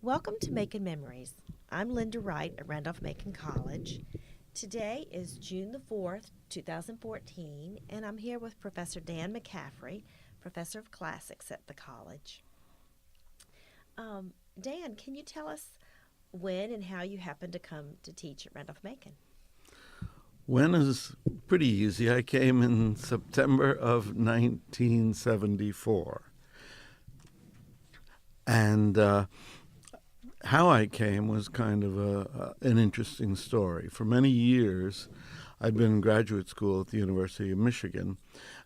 Welcome to Macon Memories. I'm Lynda Wright at Randolph-Macon College. Today is June the 4th, 2014, and I'm here with Professor Dan McCaffrey, Professor of Classics at the college. Dan, can you tell us when and how you happened to come to teach at Randolph-Macon? When is pretty easy. I came in September of 1974. And how I came was kind of an interesting story. For many years, I'd been in graduate school at the University of Michigan,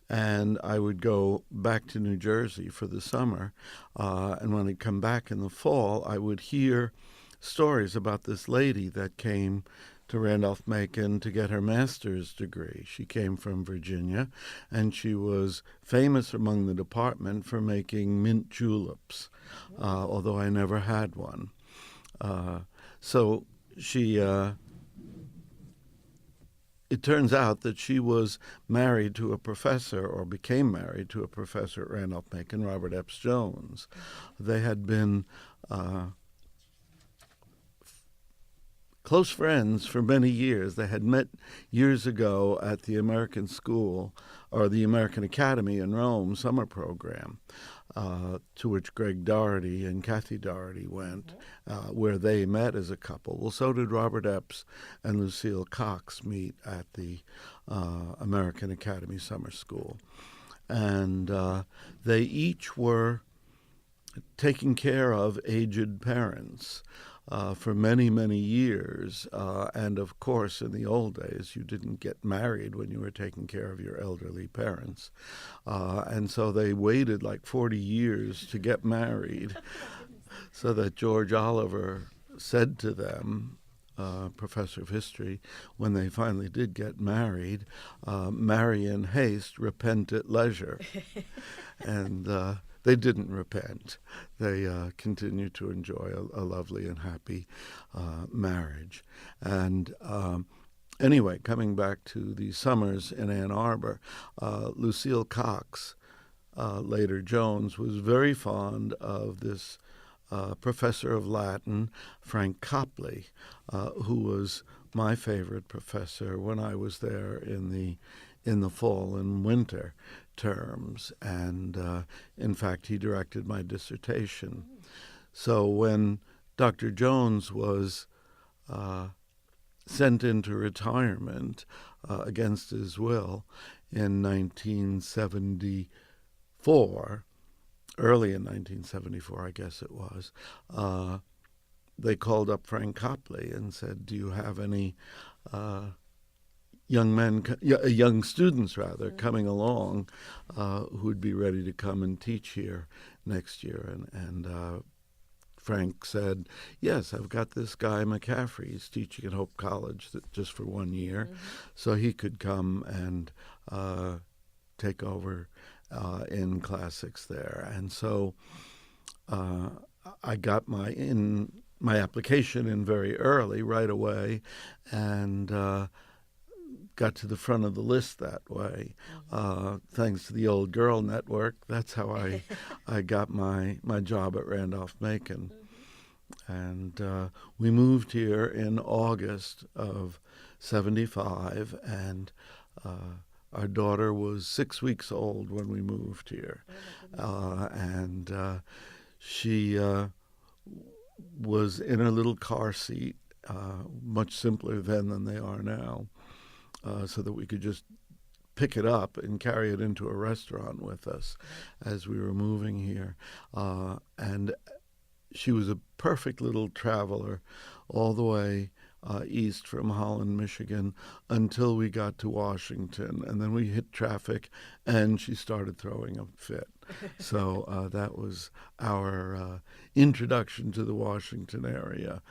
and I would go back to New Jersey for the summer. And when I'd come back in the fall, I would hear stories about this lady that came to Randolph-Macon to get her master's degree. She came from Virginia, and she was famous among the department for making mint juleps, although I never had one. So she, it turns out that she was married to a professor, or became married to a professor at Randolph-Macon, Robert Epps Jones. They had been close friends for many years. They had met years ago at the American School, or the American Academy in Rome summer program, to which Greg Doherty and Kathy Doherty went, where they met as a couple. Well, so did Robert Epps and Lucille Cox meet at the American Academy Summer School. And they each were taking care of aged parents for many, many years. And of course, in the old days, you didn't get married when you were taking care of your elderly parents. And so they waited like 40 years to get married, so that George Oliver said to them, professor of history, when they finally did get married, marry in haste, repent at leisure. And they didn't repent. They continued to enjoy a lovely and happy marriage. And anyway, coming back to the summers in Ann Arbor, Lucille Cox, later Jones, was very fond of this professor of Latin, Frank Copley, who was my favorite professor when I was there in the fall and winter terms, and in fact he directed my dissertation. So when Dr. Jones was sent into retirement against his will in 1974, early in 1974 I guess it was, they called up Frank Copley and said, do you have any young students coming along who'd be ready to come and teach here next year? And Frank said, yes, I've got this guy McCaffrey. He's teaching at Hope College just for 1 year, so he could come and take over in classics there. And so I got my application in very early, right away, and got to the front of the list that way, thanks to the Old Girl Network. That's how I got my job at Randolph-Macon. And we moved here in August of 75, and our daughter was 6 weeks old when we moved here. And she was in a little car seat, much simpler then than they are now. So that we could just pick it up and carry it into a restaurant with us as we were moving here. And she was a perfect little traveler all the way east from Holland, Michigan, until we got to Washington. And then we hit traffic, and she started throwing a fit. So that was our introduction to the Washington area,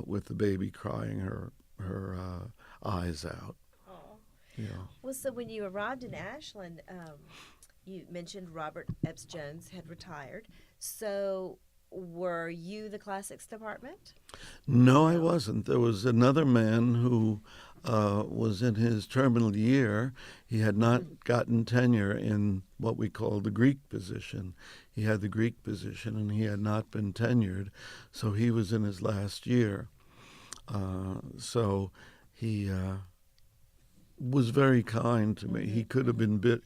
with the baby crying her eyes out. Yeah. Well, so when you arrived in Ashland, you mentioned Robert Epps Jones had retired. So were you the classics department? No, I wasn't. There was another man who was in his terminal year. He had not gotten tenure in what we call the Greek position. He had the Greek position, and he had not been tenured, so he was in his last year. So he was very kind to me. He could have been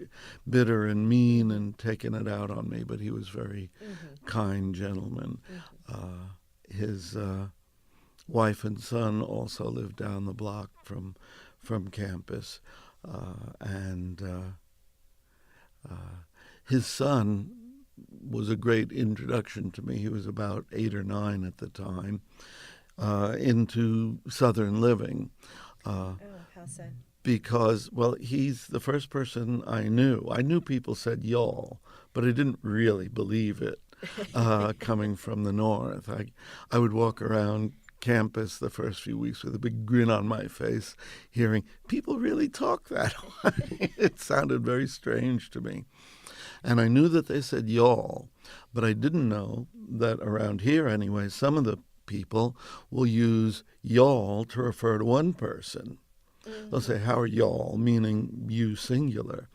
bitter and mean and taken it out on me, but he was very kind gentleman. His wife and son also lived down the block from campus, and his son was a great introduction to me. He was about 8 or 9 at the time, into Southern living. How so? Because, well, he's the first person I knew. I knew people said y'all, but I didn't really believe it coming from the north. I would walk around campus the first few weeks with a big grin on my face, hearing people really talk that way. It sounded very strange to me. And I knew that they said y'all, but I didn't know that around here anyway, some of the people will use y'all to refer to one person. They'll say, how are y'all, meaning you singular.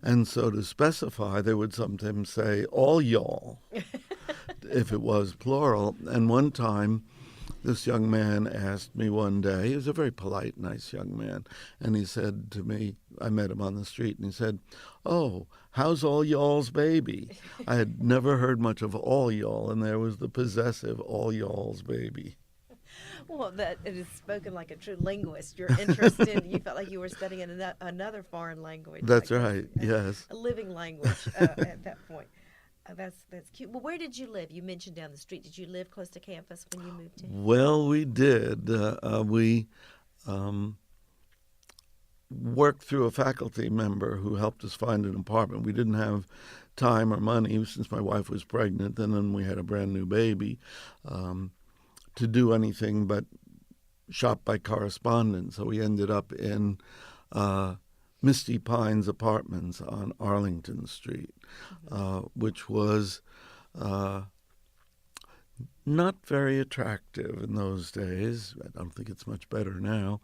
And so to specify, they would sometimes say all y'all if it was plural. And one time, this young man asked me one day, he was a very polite, nice young man, and he said to me, I met him on the street, and he said, oh, how's all y'all's baby? I had never heard much of all y'all, and there was the possessive all y'all's baby. Well, that it is spoken like a true linguist. You're interested. You felt like you were studying another foreign language. That's like right. Yes. A living language at that point. That's cute. Well, where did you live? You mentioned down the street. Did you live close to campus when you moved in? Well, we did. We worked through a faculty member who helped us find an apartment. We didn't have time or money since my wife was pregnant, and then we had a brand new baby, to do anything but shop by correspondence. So we ended up in Misty Pines Apartments on Arlington Street, which was not very attractive in those days. I don't think it's much better now.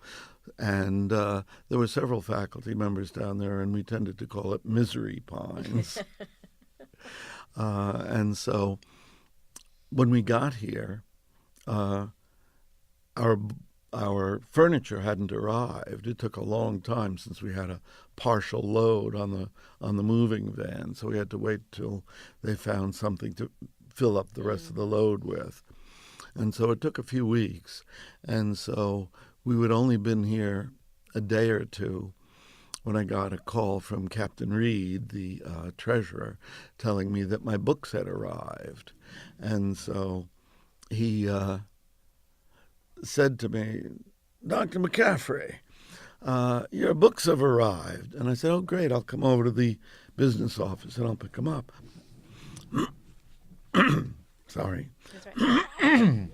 And there were several faculty members down there, and we tended to call it Misery Pines. And so when we got here, our furniture hadn't arrived. It took a long time since we had a partial load on the moving van, so we had to wait till they found something to fill up the rest of the load with. And so it took a few weeks, and so we had only been here a day or two when I got a call from Captain Reed, the treasurer, telling me that my books had arrived. And so he said to me, Dr. McCaffrey, your books have arrived. And I said, oh, great, I'll come over to the business office and I'll pick them up. Sorry. That's right.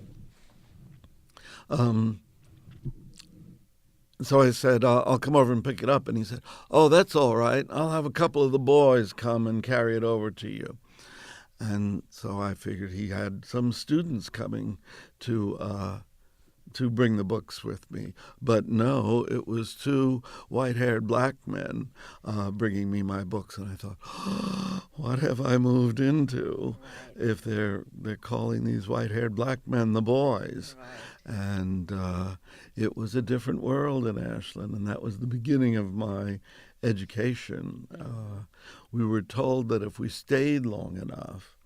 So I said, I'll come over and pick it up. And he said, oh, that's all right. I'll have a couple of the boys come and carry it over to you. And so I figured he had some students coming to bring the books with me. But no, it was 2 white-haired black men bringing me my books. And I thought, oh, what have I moved into if they're calling these white-haired black men the boys? Right. And it was a different world in Ashland, and that was the beginning of my education. We were told that if we stayed long enough,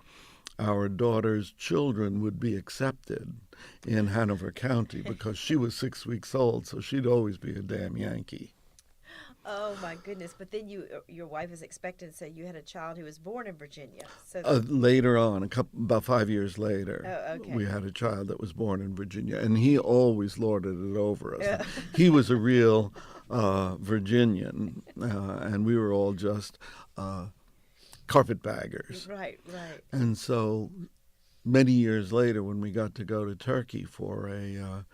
our daughter's children would be accepted in Hanover County because she was 6 weeks old, so she'd always be a damn Yankee. Oh my goodness! But then your wife is expectant, so you had a child who was born in Virginia. So later on, about 5 years later, okay. we had a child that was born in Virginia, and he always lorded it over us. He was a real Virginian, and we were all just carpetbaggers. Right. And so many years later, when we got to go to Turkey for a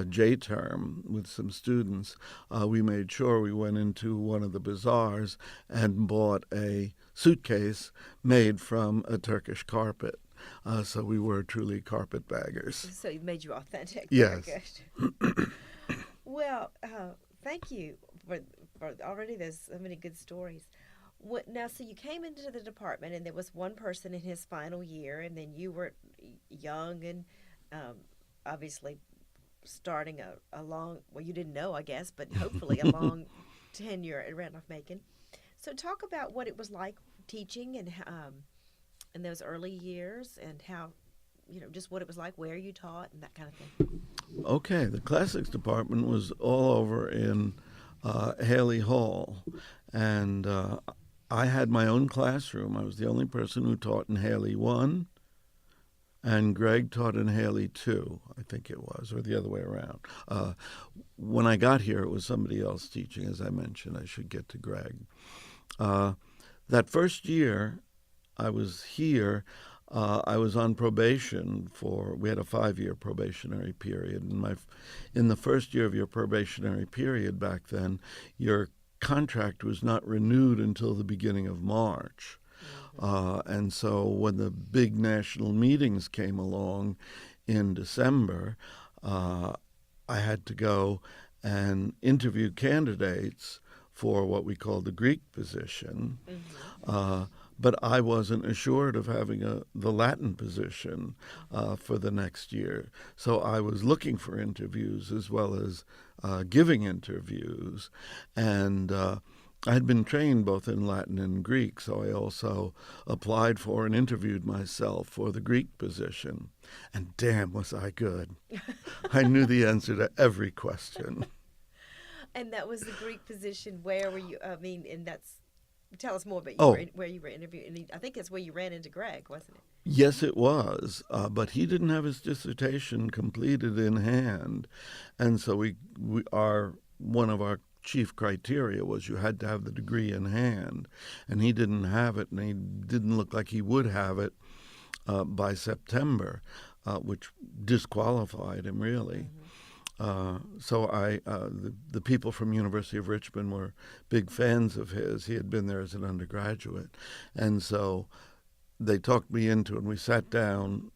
J term with some students, we made sure we went into one of the bazaars and bought a suitcase made from a Turkish carpet. So we were truly carpetbaggers. So it made you authentic. Yes. Very good. Well, thank you for already. There's so many good stories. Now, so you came into the department, and there was one person in his final year, and then you were young and um, obviously starting a long. Well, you didn't know, I guess, but hopefully a long tenure at Randolph-Macon. So, talk about what it was like teaching and in those early years, and how just what it was like, where you taught, and that kind of thing. Okay, the classics department was all over in Haley Hall, and I had my own classroom. I was the only person who taught in Haley 1, and Greg taught in Haley 2, I think it was, or the other way around. When I got here, it was somebody else teaching, as I mentioned. I should get to Greg. That first year I was here, I was on probation we had a 5-year probationary period. In the first year of your probationary period back then, your contract was not renewed until the beginning of March. And so when the big national meetings came along in December, I had to go and interview candidates for what we call the Greek position. But I wasn't assured of having the Latin position for the next year. So I was looking for interviews as well as giving interviews. And I had been trained both in Latin and Greek, so I also applied for and interviewed myself for the Greek position. And damn, was I good. I knew the answer to every question. And that was the Greek position. Where were you? I mean, and tell us more about where you were interviewing. I think that's where you ran into Greg, wasn't it? Yes, it was. But he didn't have his dissertation completed in hand, and so one of our chief criteria was you had to have the degree in hand, and he didn't have it, and he didn't look like he would have it by September, which disqualified him really. So the people from University of Richmond were big fans of his. He had been there as an undergraduate, and so they talked me into it. And we sat down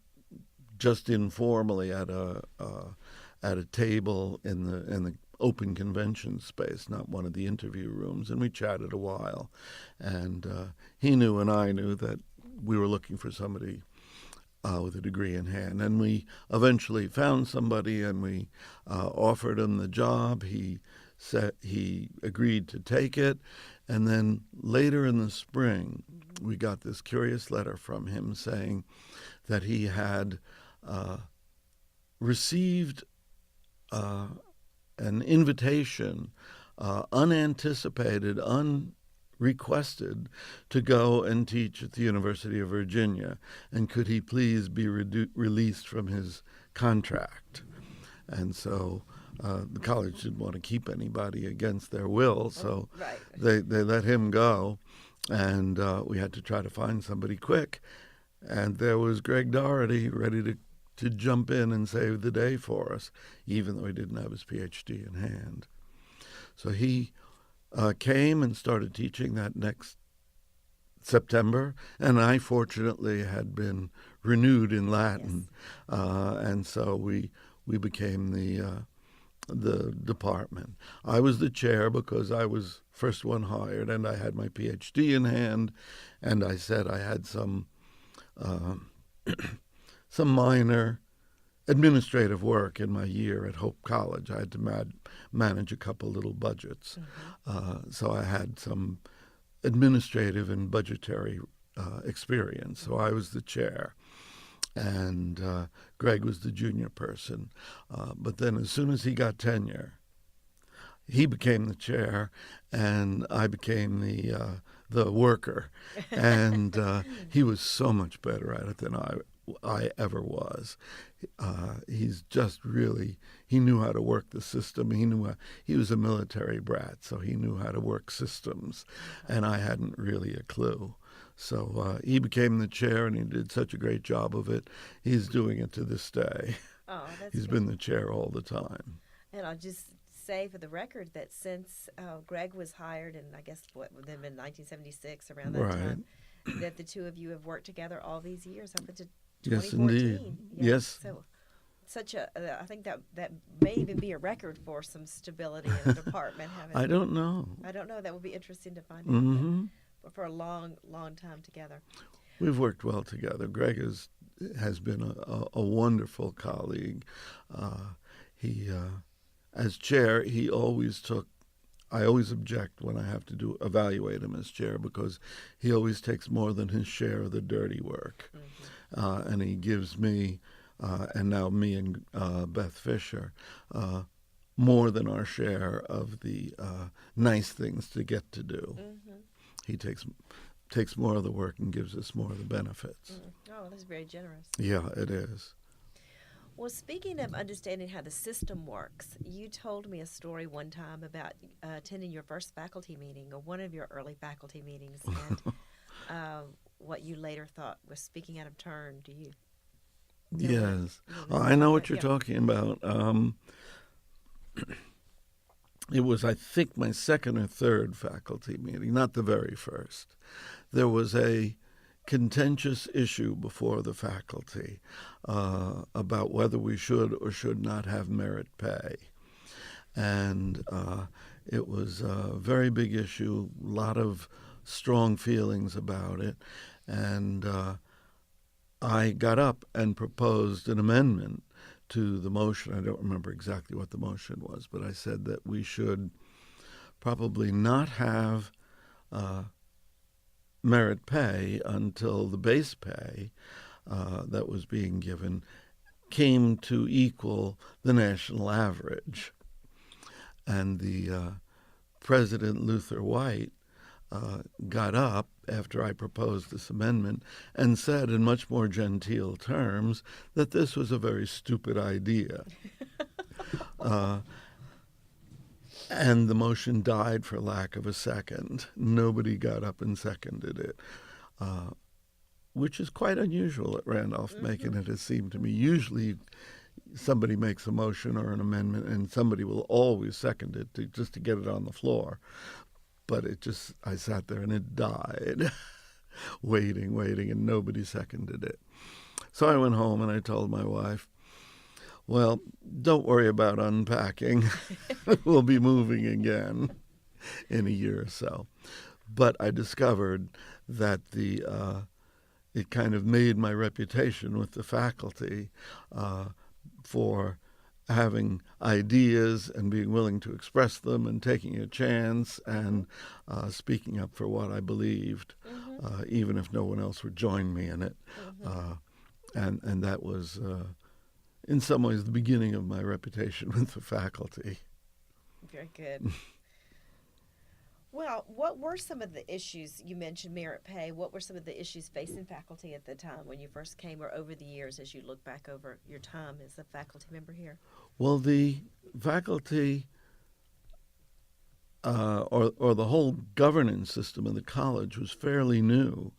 just informally at a table in the open convention space, not one of the interview rooms, and we chatted a while. And he knew and I knew that we were looking for somebody with a degree in hand. And we eventually found somebody, and we offered him the job. He said he agreed to take it. And then later in the spring, we got this curious letter from him saying that he had received an invitation, unanticipated, requested to go and teach at the University of Virginia, and could he please be released from his contract. And so the college didn't want to keep anybody against their will, so they let him go, and we had to try to find somebody quick. And there was Greg Doherty ready to jump in and save the day for us, even though he didn't have his PhD in hand. So he came and started teaching that next September, and I fortunately had been renewed in Latin, and so we became the department. I was the chair because I was first one hired, and I had my PhD in hand, and I said I had some minor administrative work in my year at Hope College. I had to manage a couple little budgets. So I had some administrative and budgetary experience. So I was the chair, and Greg was the junior person. But then as soon as he got tenure, he became the chair, and I became the worker. And he was so much better at it than I ever was. He's just really, he knew how to work the system. He was a military brat, so he knew how to work systems, and I hadn't really a clue. So he became the chair, and he did such a great job of it. He's doing it to this day. Oh, that's He's been the chair all the time. And I'll just say for the record that since Greg was hired, and I guess what would have been 1976, around that time, that the two of you have worked together all these years up until 2014. Yes, indeed. Yeah. Yes. So such a, I think that may even be a record for some stability in the department. I don't know. I don't know. That would be interesting to find out. Mm-hmm. But for a long, long time together. We've worked well together. Greg has been a wonderful colleague. He, as chair, he always took. I always object when I have to evaluate him as chair because he always takes more than his share of the dirty work, and he gives me, and now me and Beth Fisher, more than our share of the nice things to get to do. He takes more of the work and gives us more of the benefits. Oh, that's very generous. Yeah, it is. Well, speaking of understanding how the system works, you told me a story one time about attending your first faculty meeting or one of your early faculty meetings and what you later thought was speaking out of turn. Do you? Yes. I know what you're talking about. It was, I think, my second or third faculty meeting, not the very first. There was a contentious issue before the faculty about whether we should or should not have merit pay. And it was a very big issue, a lot of strong feelings about it. And I got up and proposed an amendment to the motion. I don't remember exactly what the motion was, but I said that we should probably not have merit pay until the base pay that was being given came to equal the national average. And the President Luther Wright got up after I proposed this amendment and said in much more genteel terms that this was a very stupid idea. And the motion died for lack of a second. Nobody got up and seconded it, which is quite unusual at Randolph-Macon, it has seemed to me. Usually somebody makes a motion or an amendment and somebody will always second it just to get it on the floor. But I sat there and it died, waiting, and nobody seconded it. So I went home and I told my wife, well, don't worry about unpacking. We'll be moving again in a year or so. But I discovered that it kind of made my reputation with the faculty for having ideas and being willing to express them and taking a chance and speaking up for what I believed, even if no one else would join me in it. And that was, in some ways, the beginning of my reputation with the faculty. Very good. Well, what were some of the issues? You mentioned merit pay. What were some of the issues facing faculty at the time when you first came or over the years as you look back over your time as a faculty member here? Well, the faculty or the whole governance system of the college was fairly new.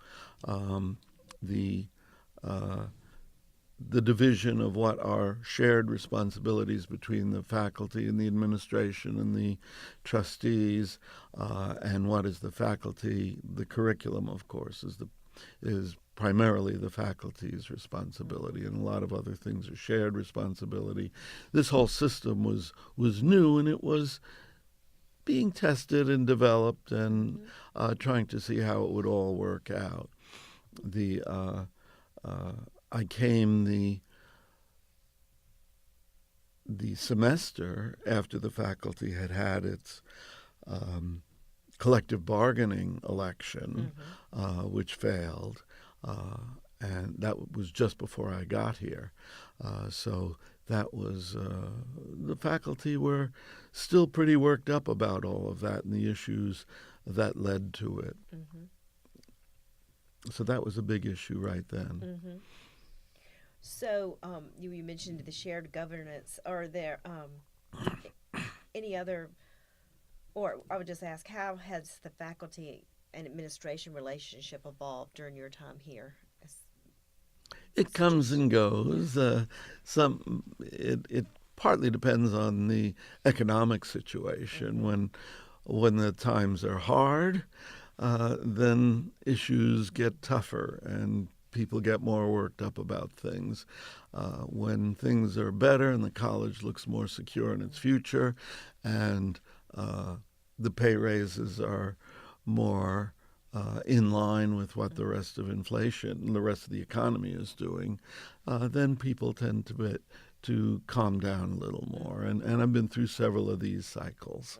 The division of what are shared responsibilities between the faculty and the administration and the trustees, and what is the faculty, the curriculum, of course, is primarily the faculty's responsibility, and a lot of other things are shared responsibility. This whole system was new, and it was being tested and developed and trying to see how it would all work out. I came the semester after the faculty had its collective bargaining election, which failed, and that was just before I got here. So that was, the faculty were still pretty worked up about all of that and the issues that led to it. So that was a big issue right then. So you mentioned the shared governance. Are there any other, or I would just ask, how has the faculty and administration relationship evolved during your time here? It comes and goes. It partly depends on the economic situation. When the times are hard, then issues get tougher and people get more worked up about things. When things are better and the college looks more secure in its future, and the pay raises are more in line with what the rest of inflation, the rest of the economy is doing, then people tend to calm down a little more. And I've been through several of these cycles.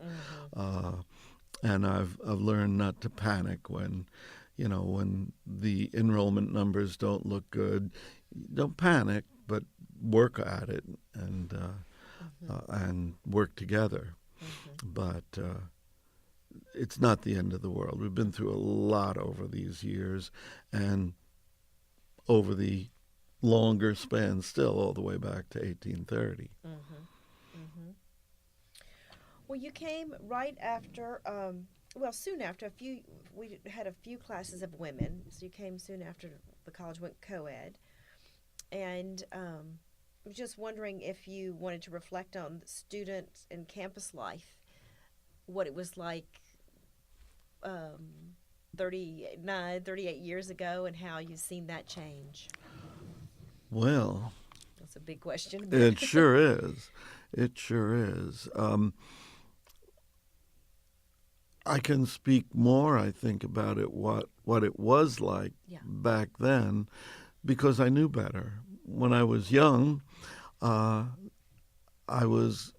And I've learned not to panic when the enrollment numbers don't look good. Don't panic, but work at it and work together. But it's not the end of the world. We've been through a lot over these years, and over the longer span, still all the way back to 1830. Well, you came right after, soon after we had a few classes of women, so you came soon after the college went co-ed. And I was just wondering if you wanted to reflect on student and campus life, what it was like 38 years ago, and how you've seen that change. Well, that's a big question. It sure is. It sure is. I can speak more, I think, about it, what it was like back then, because I knew better. When I was young, I was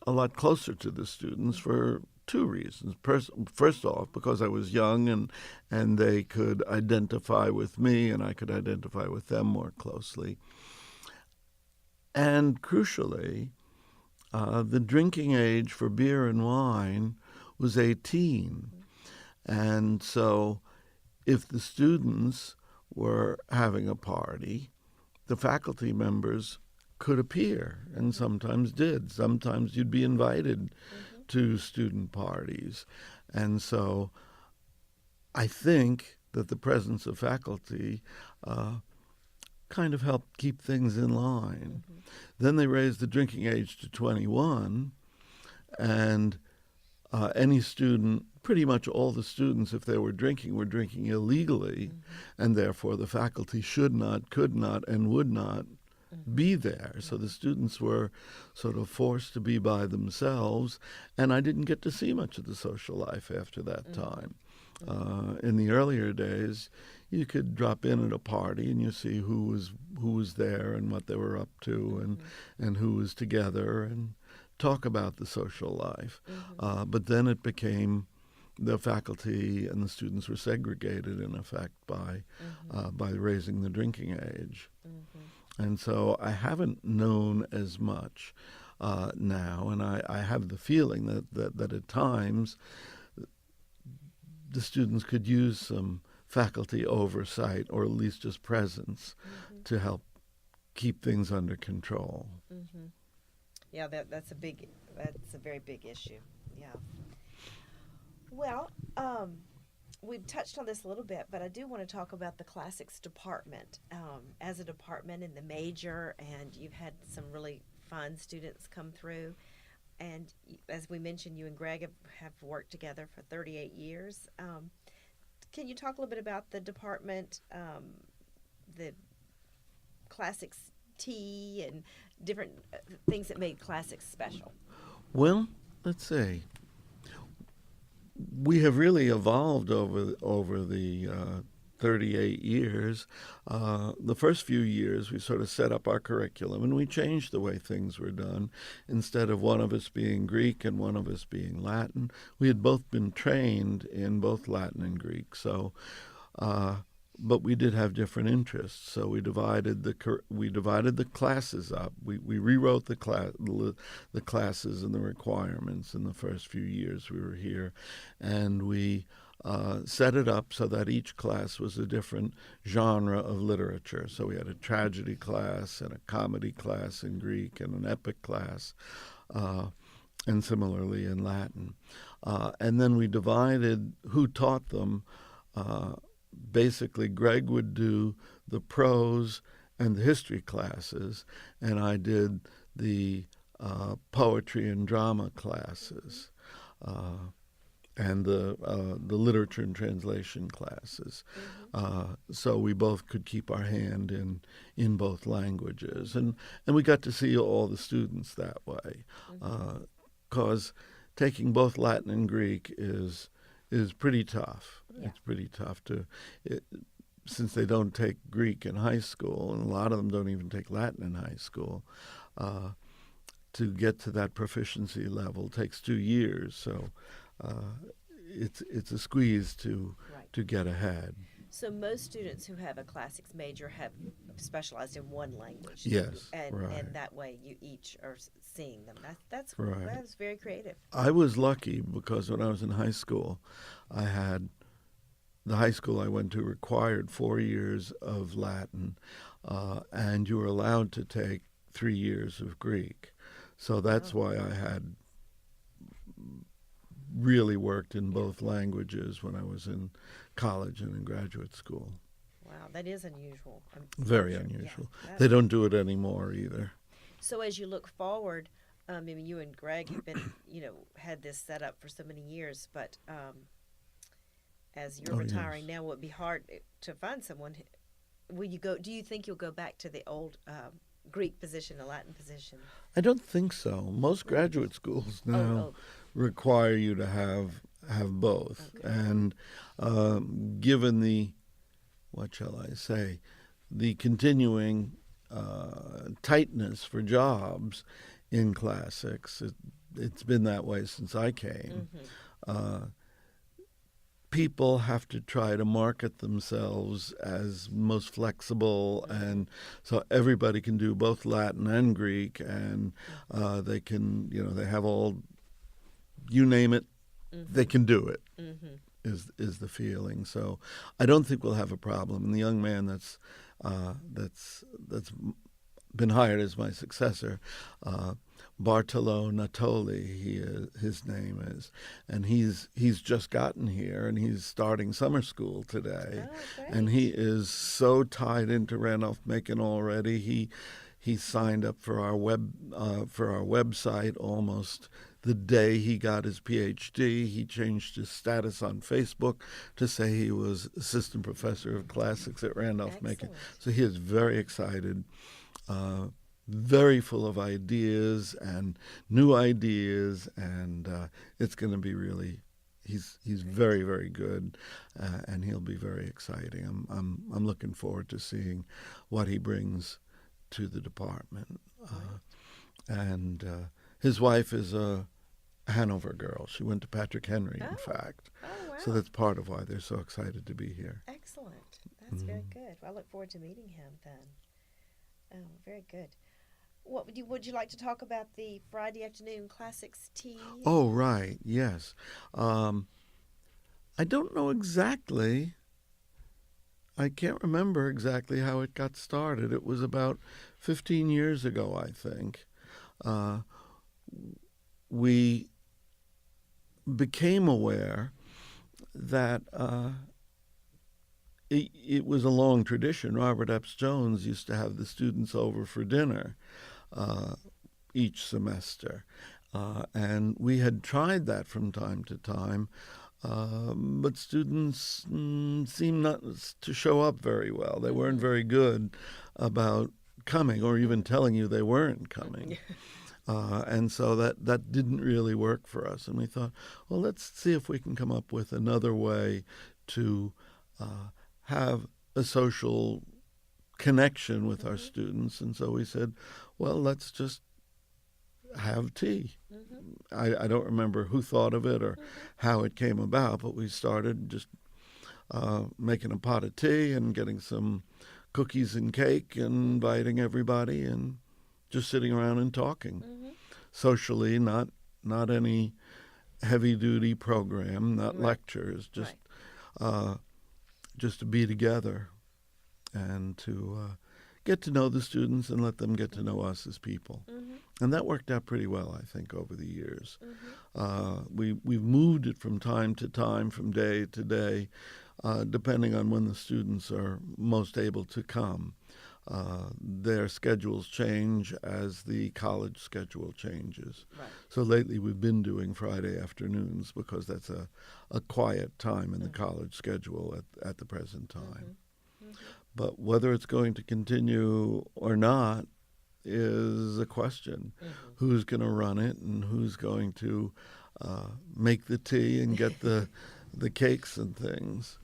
a lot closer to the students for two reasons. First off, because I was young and they could identify with me and I could identify with them more closely. And crucially, the drinking age for beer and wine was 18. And so if the students were having a party, the faculty members could appear, and sometimes did. Sometimes you'd be invited to student parties. And so I think that the presence of faculty kind of helped keep things in line. Then they raised the drinking age to 21, and any student, pretty much all the students, if they were drinking illegally, and therefore the faculty should not, could not, and would not be there. So the students were sort of forced to be by themselves, and I didn't get to see much of the social life after that time. In the earlier days, you could drop in at a party and you see who was there and what they were up to, and who was together, and talk about the social life. But then it became the faculty and the students were segregated, in effect, by raising the drinking age. And so I haven't known as much now, and I have the feeling that at times the students could use some faculty oversight, or at least just presence, to help keep things under control. Yeah, that's a very big issue. Yeah. Well, we've touched on this a little bit, but I do want to talk about the classics department as a department in the major, and you've had some really fun students come through. And as we mentioned, you and Greg have worked together for 38 years. Can you talk a little bit about the department, the classics tea, and different things that made classics special? Well, let's say we have really evolved over the 38 years. The first few years, we sort of set up our curriculum, and we changed the way things were done. Instead of one of us being Greek and one of us being Latin, we had both been trained in both Latin and Greek. So, but we did have different interests. So we divided the classes up. We rewrote the classes and the requirements in the first few years we were here, and we set it up so that each class was a different genre of literature. So we had a tragedy class and a comedy class in Greek and an epic class, and similarly in Latin. And then we divided who taught them. Basically, Greg would do the prose and the history classes, and I did the poetry and drama classes. and the literature and translation classes. So we both could keep our hand in both languages, and we got to see all the students that way, because taking both Latin and Greek is pretty tough. Yeah. It's pretty tough since they don't take Greek in high school, and a lot of them don't even take Latin in high school. To get to that proficiency level takes 2 years, so it's a squeeze to get ahead. So most students who have a classics major have specialized in one language. Yes, and right. and that way you each are seeing them. That's Right. That's very creative. I was lucky because when I was in high school, the high school I went to required 4 years of Latin, and you were allowed to take 3 years of Greek. So that's why I had really worked in both languages when I was in college and in graduate school. Wow, that is unusual. Very Sure. unusual. Yeah, They don't do it anymore either. So as you look forward, I mean, you and Greg have been, had this set up for so many years, but as you're retiring now, it would be hard to find someone. Will you go? Do you think you'll go back to the old Greek position, the Latin position? I don't think so. Most graduate schools now require you to have both, and given the, what shall I say, the continuing tightness for jobs in classics, it's been that way since I came. People have to try to market themselves as most flexible, and so everybody can do both Latin and Greek, and they can, they have all, you name it, they can do it. Is the feeling. So I don't think we'll have a problem. And the young man that's been hired as my successor, Bartolo Natoli, his name is, and he's just gotten here, and he's starting summer school today. And he is so tied into Randolph-Macon already. He signed up for our website almost the day he got his PhD. He changed his status on Facebook to say he was assistant professor of classics at Randolph-Macon. So he is very excited. Very full of ideas and new ideas, and it's going to be really. He's very, very good, and he'll be very exciting. I'm looking forward to seeing what he brings to the department. And his wife is a Hanover girl. She went to Patrick Henry, in fact. Oh, wow. So that's part of why they're so excited to be here. Excellent. That's very good. Well, I look forward to meeting him then. Oh, very good. What would you like to talk about the Friday afternoon classics tea? Oh, right. Yes. I don't know exactly. I can't remember exactly how it got started. It was about 15 years ago, I think. We became aware that it was a long tradition. Robert Epps Jones used to have the students over for dinner each semester. And we had tried that from time to time, but students seemed not to show up very well. They weren't very good about coming, or even telling you they weren't coming. And so that didn't really work for us. And we thought, well, let's see if we can come up with another way to have a social connection with our students. And so we said, well, let's just have tea. I don't remember who thought of it or how it came about, but we started just making a pot of tea and getting some cookies and cake and inviting everybody and just sitting around and talking socially, not any heavy-duty program, not lectures, just to be together and to get to know the students and let them get to know us as people. And that worked out pretty well, I think, over the years. We've moved it from time to time, from day to day, depending on when the students are most able to come. their schedules change as the college schedule changes. Right. So lately we've been doing Friday afternoons because that's a quiet time in the college schedule at the present time. But whether it's going to continue or not is a question. Who's going to run it and who's going to make the tea and get the cakes and things?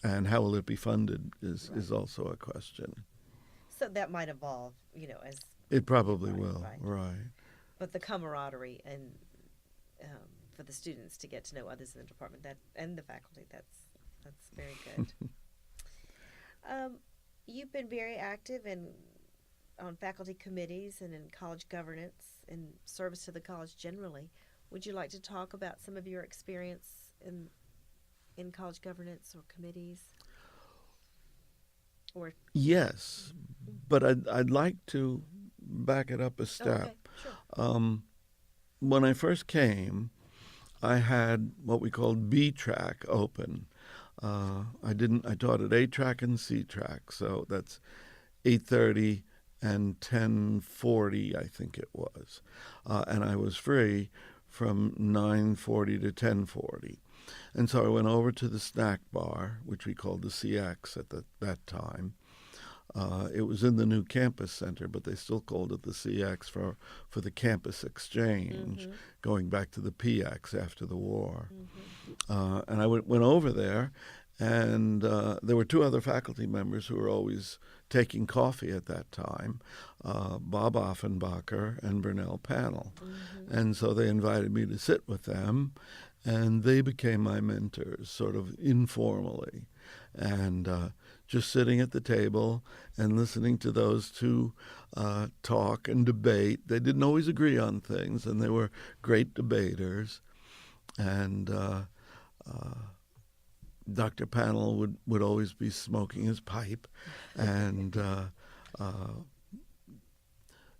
And how will it be funded is also a question. So that might evolve, as It probably Right, will, right. right. but the camaraderie and for the students to get to know others in the department and the faculty, that's very good. You've been very active on faculty committees and in college governance and service to the college generally. Would you like to talk about some of your experience in college governance or committees? Or Yes, but I'd like to back it up a step. sure. When I first came, I had what we called B track open. I taught at A track and C track, so that's 8:30 and 10:40, I think it was, and I was free from 9:40 to 10:40. And so I went over to the snack bar, which we called the CX at that time. It was in the new campus center, but they still called it the CX for the campus exchange, going back to the PX after the war. And I went over there, and there were two other faculty members who were always taking coffee at that time, Bob Offenbacher and Burnell Pannell. And so they invited me to sit with them, and they became my mentors, sort of informally. And just sitting at the table and listening to those two talk and debate. They didn't always agree on things, and they were great debaters. And Dr. Pannell would always be smoking his pipe and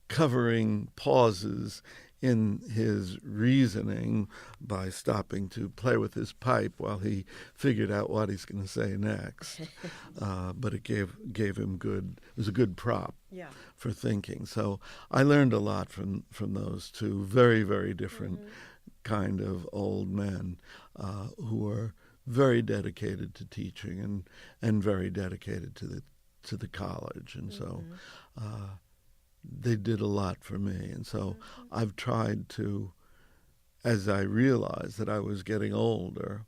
covering pauses in his reasoning by stopping to play with his pipe while he figured out what he's going to say next. But it gave him it was a good prop for thinking. So I learned a lot from those two very, very different kind of old men who were very dedicated to teaching and very dedicated to the college. And so they did a lot for me. And so I've tried to, as I realized that I was getting older,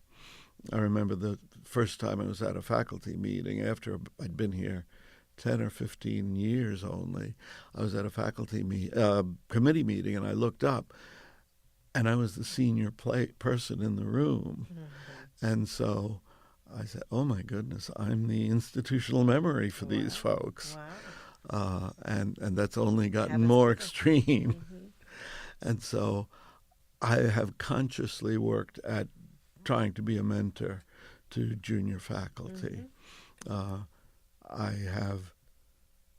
I remember the first time I was at a faculty meeting after I'd been here 10 or 15 years only. I was at a faculty committee meeting, and I looked up, and I was the senior person in the room. And so I said, oh my goodness, I'm the institutional memory for these folks. And that's only gotten more extreme. And so I have consciously worked at trying to be a mentor to junior faculty. I have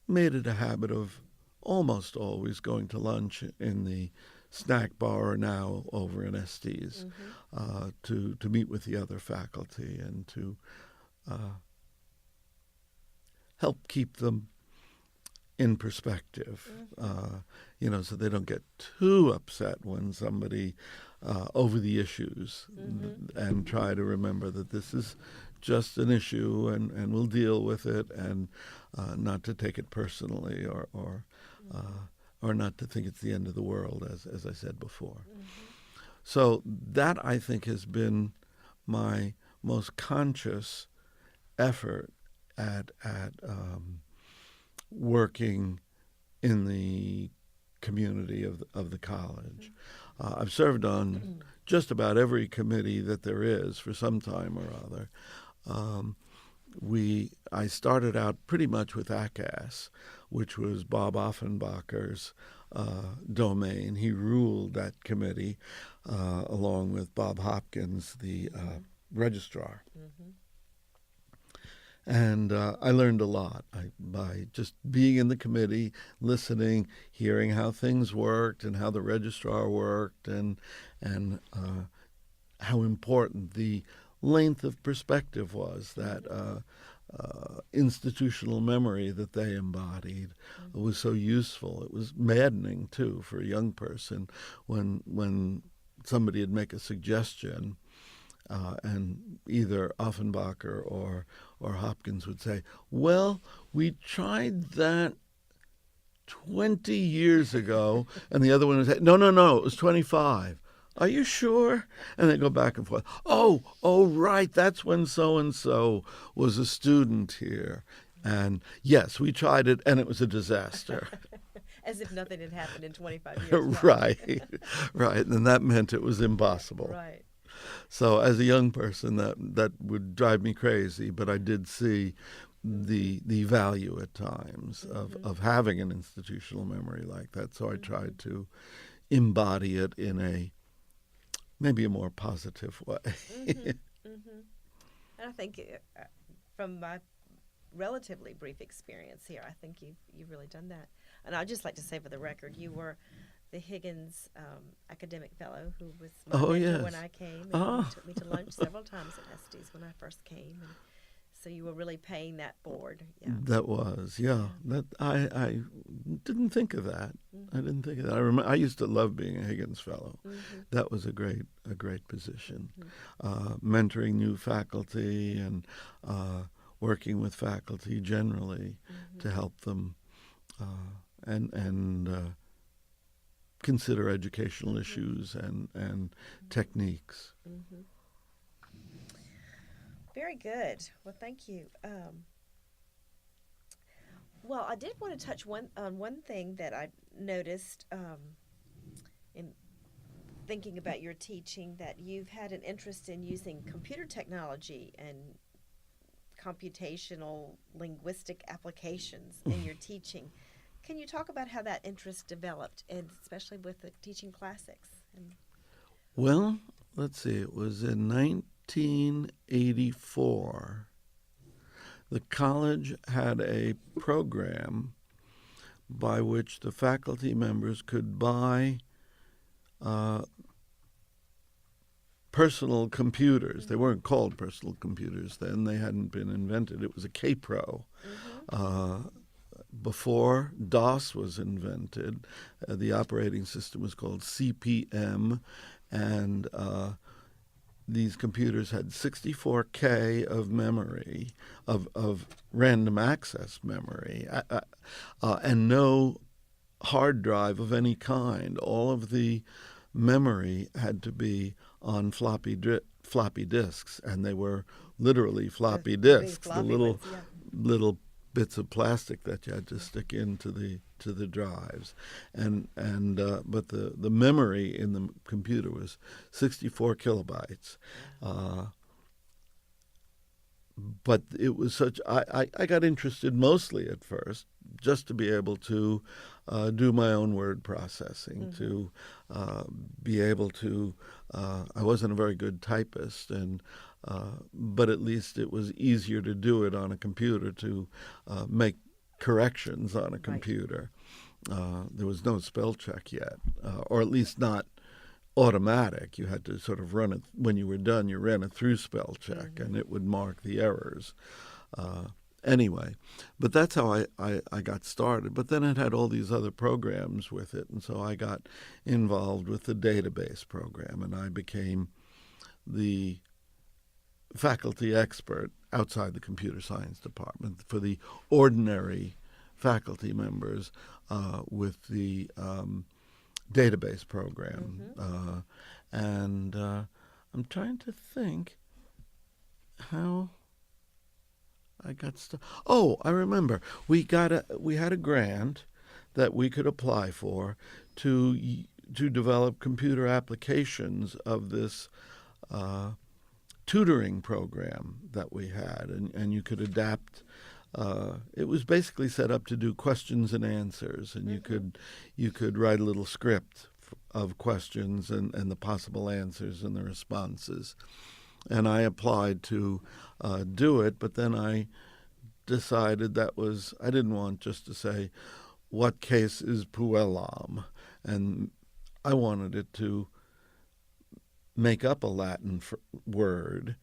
made it a habit of almost always going to lunch in the snack bar, or now over in Estes, to meet with the other faculty and to help keep them in perspective, so they don't get too upset when somebody over the issues, and try to remember that this is just an issue and we'll deal with it, and not to take it personally or not to think it's the end of the world, as I said before. So that, I think, has been my most conscious effort at working in the community of the college. I've served on just about every committee that there is for some time or other. I started out pretty much with ACAS, which was Bob Offenbacher's domain. He ruled that committee along with Bob Hopkins, the registrar. And I learned a lot by just being in the committee, listening, hearing how things worked and how the registrar worked, and how important the length of perspective was that institutional memory that they embodied was so useful. It was maddening too for a young person when somebody would make a suggestion, and either Offenbacher or Hopkins would say, "Well, we tried that 20 years ago," and the other one would say, "No, no, no, it was 25. Are you sure?" And they go back and forth. Oh, right, that's when so-and-so was a student here. And yes, we tried it, and it was a disaster. As if nothing had happened in 25 years. Right, right. And that meant it was impossible. Right. So as a young person, that would drive me crazy, but I did see the value at times of having an institutional memory like that. So I tried to embody it in maybe a more positive way. And I think from my relatively brief experience here, I think you've really done that. And I'd just like to say for the record, you were the Higgins academic fellow who was my mentor when I came, and he took me to lunch several times at Estes when I first came, and so you were really paying that forward. Yeah. That was, yeah. That I didn't think of that. I didn't think of that. I remember I used to love being a Higgins fellow. That was a great position. Mentoring new faculty and working with faculty generally to help them and consider educational issues and techniques. Very good. Well, thank you. Well, I did want to touch on one thing that I noticed in thinking about your teaching, that you've had an interest in using computer technology and computational linguistic applications in your teaching. Can you talk about how that interest developed, and especially with the teaching classics? Well, let's see. It was in 1984. The college had a program by which the faculty members could buy personal computers. They weren't called personal computers then. They hadn't been invented. It was a K-Pro. Before DOS was invented, the operating system was called CPM, and these computers had 64K of memory, of random access memory, and no hard drive of any kind. All of the memory had to be on floppy disks, and they were literally floppy disks, the little bits of plastic that you had to stick into the drives, but the memory in the computer was 64 kilobytes. But it was such. I got interested mostly at first just to be able to do my own word processing, to be able to. I wasn't a very good typist, but at least it was easier to do it on a computer, to make corrections on a computer. There was no spell check yet, or at least not automatic. You had to sort of run it. When you were done, you ran it through spell check, and it would mark the errors. Anyway, but that's how I got started. But then it had all these other programs with it, and so I got involved with the database program, and I became the faculty expert outside the computer science department for the ordinary faculty members with the database program. And I'm trying to think how I got started. Oh, I remember. We had a grant that we could apply for to develop computer applications of this tutoring program that we had, and you could adapt. It was basically set up to do questions and answers, and you could write a little script of questions and the possible answers and the responses. And I applied to do it, but then I decided I didn't want just to say, what case is puellam? And I wanted it to make up a Latin word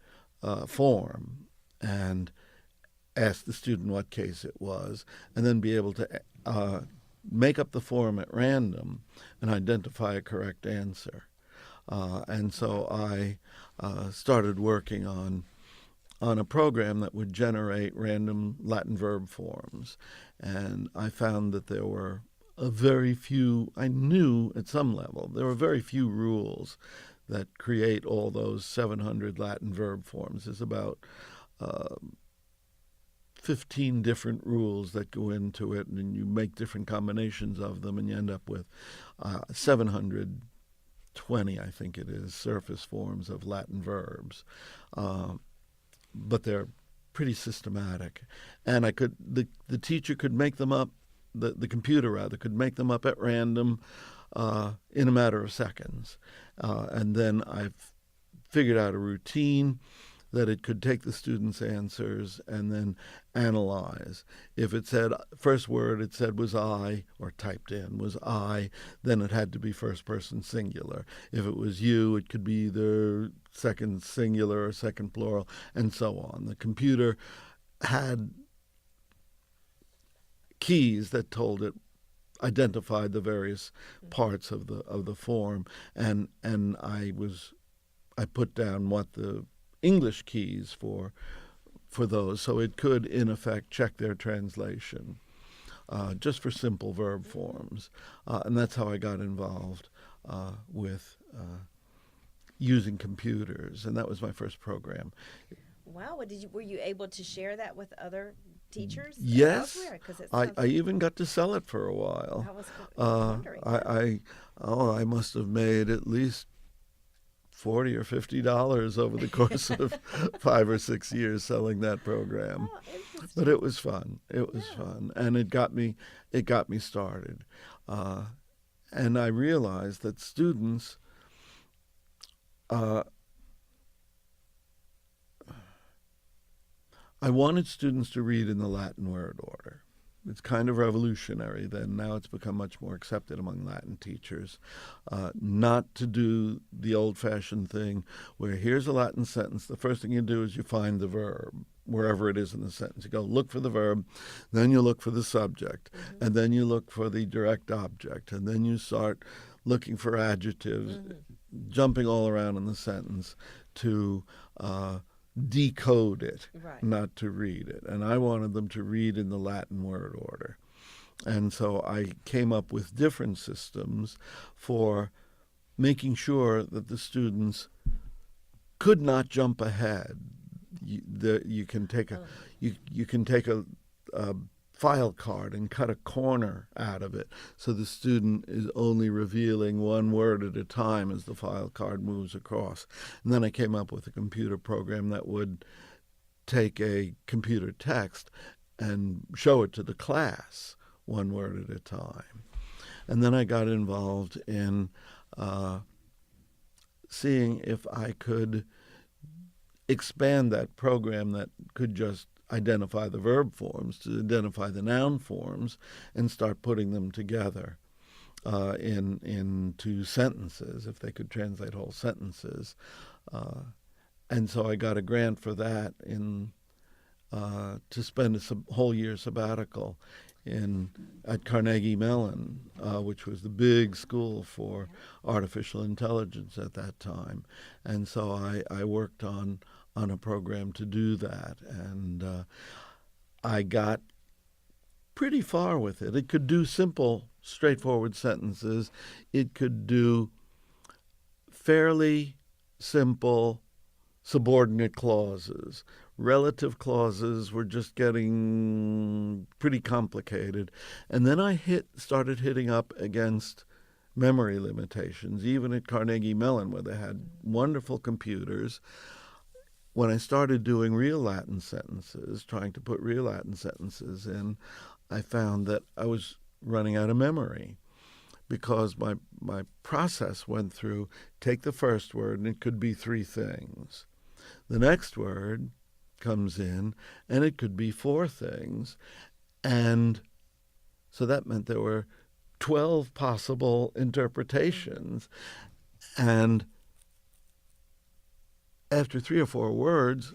form. And ask the student what case it was, and then be able to make up the form at random and identify a correct answer. And so I started working on a program that would generate random Latin verb forms. And I found that there were very few, I knew at some level, there were very few rules that create all those 700 Latin verb forms. There's about 15 different rules that go into it, and you make different combinations of them, and you end up with 720, I think it is, surface forms of Latin verbs. But they're pretty systematic. And the teacher could make them up, the computer rather, could make them up at random in a matter of seconds. And then I've figured out a routine that it could take the students' answers and then analyze. If it said, first word it said was I, or typed in was I, then it had to be first person singular. If it was you, it could be either second singular or second plural, and so on. The computer had keys that told it, identified the various parts of the form, and I put down what the English keys for those, so it could in effect check their translation just for simple verb forms, and that's how I got involved with using computers, and that was my first program. Wow! Were you able to share that with other teachers? Yes, elsewhere? 'Cause it I sounds- even got to sell it for a while. I was wondering. I must have made at least $40 or $50 over the course of 5 or 6 years selling that program. Oh, interesting. But it was fun. It was fun, and it got me started. And I realized that students I wanted students to read in the Latin word order. It's kind of revolutionary then. Now it's become much more accepted among Latin teachers. Not to do the old-fashioned thing where here's a Latin sentence. The first thing you do is you find the verb, wherever it is in the sentence. You go look for the verb, then you look for the subject, and then you look for the direct object, and then you start looking for adjectives, jumping all around in the sentence to decode it, Right. not to read it. And I wanted them to read in the Latin word order. And so I came up with different systems for making sure that the students could not jump ahead. You can take a file card and cut a corner out of it, so the student is only revealing one word at a time as the file card moves across. And then I came up with a computer program that would take a computer text and show it to the class one word at a time. And then I got involved in seeing if I could expand that program that could just identify the verb forms to identify the noun forms and start putting them together into sentences, if they could translate whole sentences. And so I got a grant for that to spend a whole year sabbatical at Carnegie Mellon, which was the big school for artificial intelligence at that time. And so I worked on a program to do that, and I got pretty far with it. It could do simple, straightforward sentences. It could do fairly simple subordinate clauses. Relative clauses were just getting pretty complicated. And then I started hitting up against memory limitations, even at Carnegie Mellon, where they had wonderful computers. When I started doing real Latin sentences, trying to put real Latin sentences in, I found that I was running out of memory, because my process went through, take the first word, and it could be 3 things. The next word comes in, and it could be 4 things. And so that meant there were 12 possible interpretations. And after 3 or 4 words,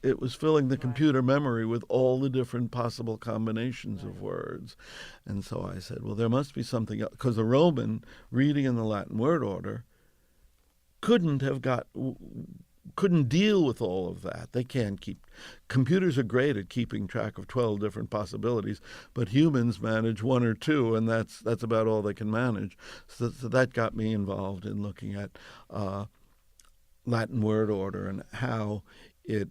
it was filling the Right. computer memory with all the different possible combinations of Right. words. And so I said, well, there must be something else, because the Roman reading in the Latin word order couldn't have got couldn't deal with all of that. They can't keep. Computers are great at keeping track of 12 different possibilities, but humans manage one or two, and that's about all they can manage. So that got me involved in looking at Latin word order and how it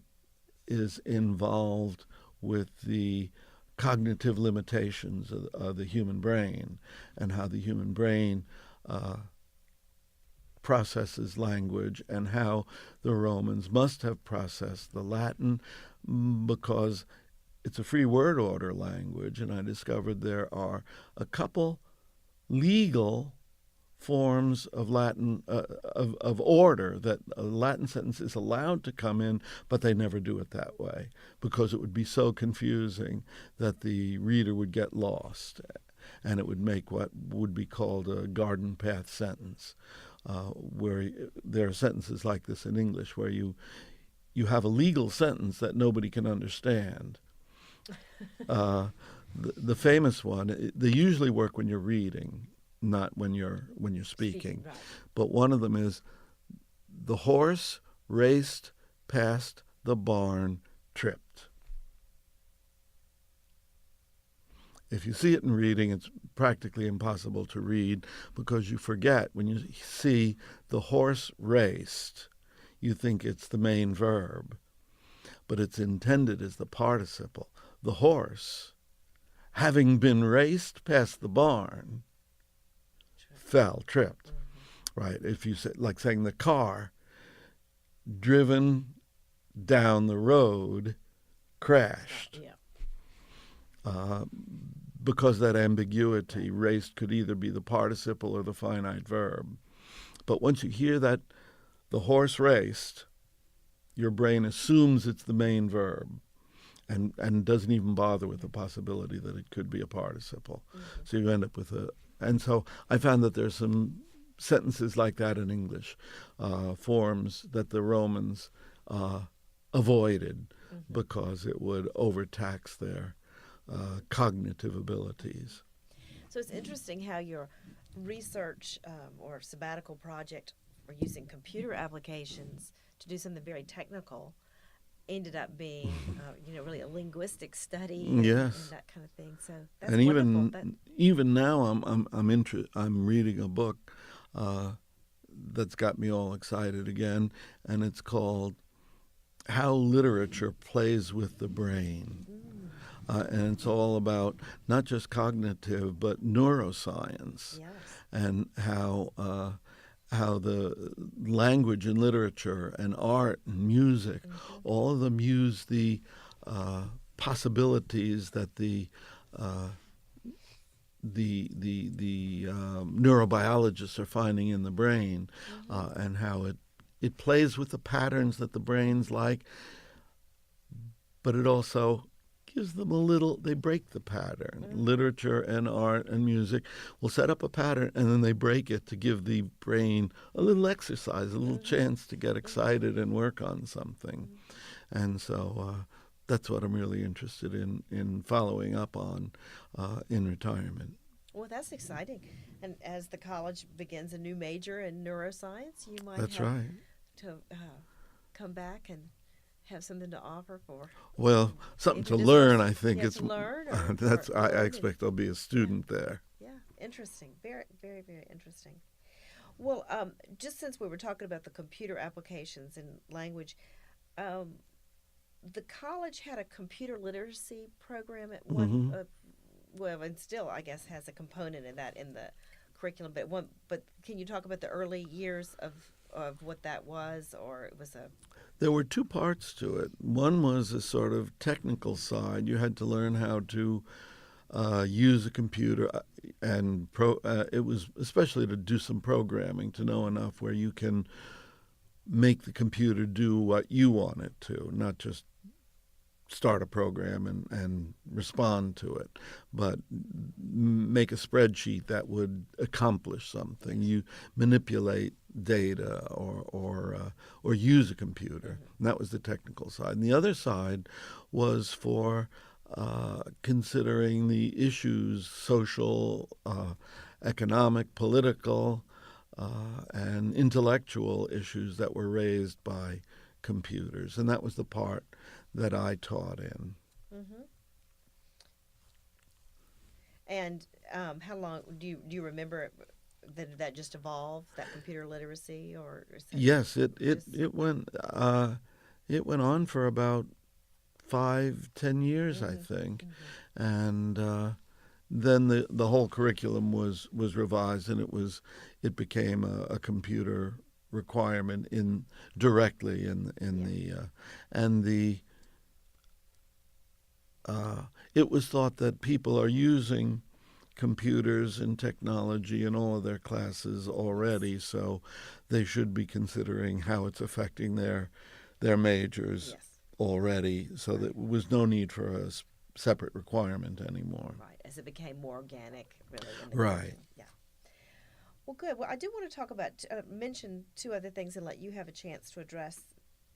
is involved with the cognitive limitations of the human brain, and how the human brain processes language, and how the Romans must have processed the Latin because it's a free word order language. And I discovered there are a couple legal forms of Latin of order that a Latin sentence is allowed to come in, but they never do it that way because it would be so confusing that the reader would get lost, and it would make what would be called a garden path sentence, where there are sentences like this in English where you have a legal sentence that nobody can understand. The famous one, they usually work when you're reading, not when you're speaking. Right. But one of them is, the horse raced past the barn, tripped. If you see it in reading, it's practically impossible to read because you forget. When you see the horse raced, you think it's the main verb, but it's intended as the participle. The horse, having been raced past the barn, tripped. Mm-hmm. Right? If you say, like saying the car driven down the road crashed. Yeah. Because that ambiguity, raced could either be the participle or the finite verb. But once you hear that the horse raced, your brain assumes it's the main verb and doesn't even bother with the possibility that it could be a participle. Mm-hmm. So you end up with and so I found that there's some sentences like that in English, forms that the Romans avoided mm-hmm. because it would overtax their cognitive abilities. So it's interesting how your research or sabbatical project for using computer applications to do something very technical ended up being, really a linguistic study and that kind of thing. So that's and wonderful. Even now, I'm reading a book that's got me all excited again, and it's called "How Literature Plays with the Brain." And it's all about not just cognitive, but neuroscience. Yes. And how the language and literature and art and music, mm-hmm. all of them use the possibilities that the neurobiologists are finding in the brain, mm-hmm. And how it plays with the patterns that the brains like, but it also gives them they break the pattern. Mm-hmm. Literature and art and music will set up a pattern, and then they break it to give the brain a little exercise, a little mm-hmm. chance to get excited and work on something. Mm-hmm. And so that's what I'm really interested in following up on in retirement. Well, that's exciting. And as the college begins a new major in neuroscience, you might that's have right. to come back and have something to offer for. Well, something to learn. I think it's learn. I expect I'll be a student there. Yeah, interesting. Very, very, very interesting. Well, just since we were talking about the computer applications in language, the college had a computer literacy program at one. Mm-hmm. And still, I guess, has a component in that in the curriculum. But can you talk about the early years of what that was, or it was a? There were two parts to it. One was a sort of technical side. You had to learn how to use a computer, and it was especially to do some programming, to know enough where you can make the computer do what you want it to, not just start a program and respond to it, but make a spreadsheet that would accomplish something. You manipulate data or use a computer. And that was the technical side. And the other side was for considering the issues, social, economic, political, and intellectual issues that were raised by computers. And that was the part that I taught in. Mm-hmm. And how long do you remember that just evolved, that computer literacy, or Yes, it went on for about 5-10 years, I think, and then the whole curriculum was revised, and it became a computer requirement directly in the and the it was thought that people are using computers and technology in all of their classes already, so they should be considering how it's affecting their majors already, so that there was no need for a separate requirement anymore. Right, as it became more organic, really. In the Right. Yeah. Well, good. Well, I do want to talk about, mention two other things and let you have a chance to address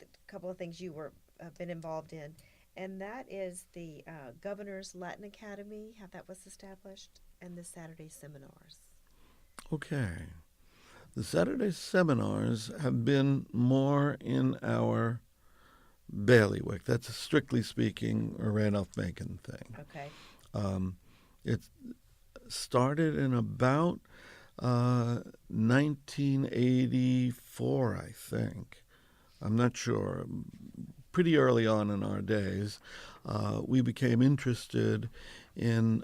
a couple of things you have been involved in. And that is the Governor's Latin Academy, how that was established, and the Saturday seminars. Okay. The Saturday seminars have been more in our bailiwick. That's strictly speaking a Randolph-Macon thing. Okay. It started in about 1984, I think. I'm not sure. Pretty early on in our days, we became interested in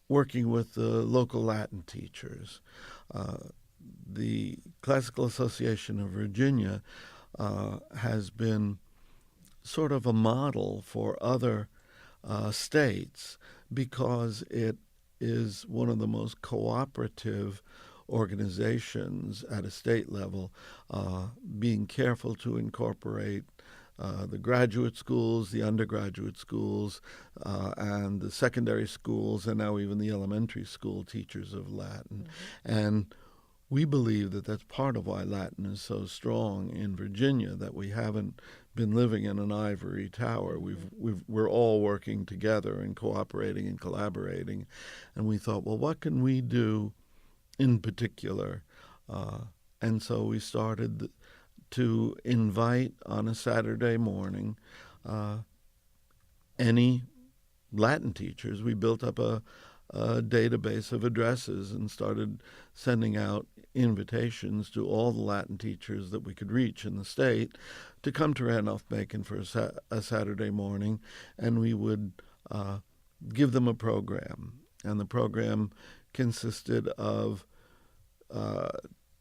working with the local Latin teachers. The Classical Association of Virginia has been sort of a model for other states because it is one of the most cooperative organizations at a state level, being careful to incorporate the graduate schools, the undergraduate schools, and the secondary schools, and now even the elementary school teachers of Latin. And we believe that that's part of why Latin is so strong in Virginia, that we haven't been living in an ivory tower. We're all working together and cooperating and collaborating. And we thought, well, what can we do in particular? And so we started to invite on a Saturday morning any Latin teachers. We built up a database of addresses and started sending out invitations to all the Latin teachers that we could reach in the state to come to Randolph-Macon for a Saturday morning, and we would give them a program. And the program consisted of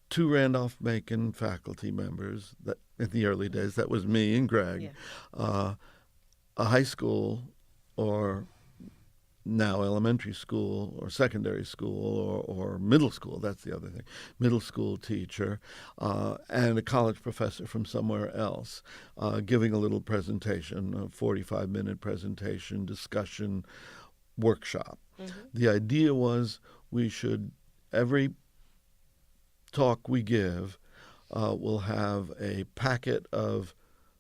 2 Randolph-Macon faculty members. That in the early days, that was me and Greg, a high school or now elementary school or secondary school or middle school, that's the other thing, middle school teacher, and a college professor from somewhere else, giving a little presentation, a 45-minute presentation, discussion, workshop. The idea was we should, every talk we give will have a packet of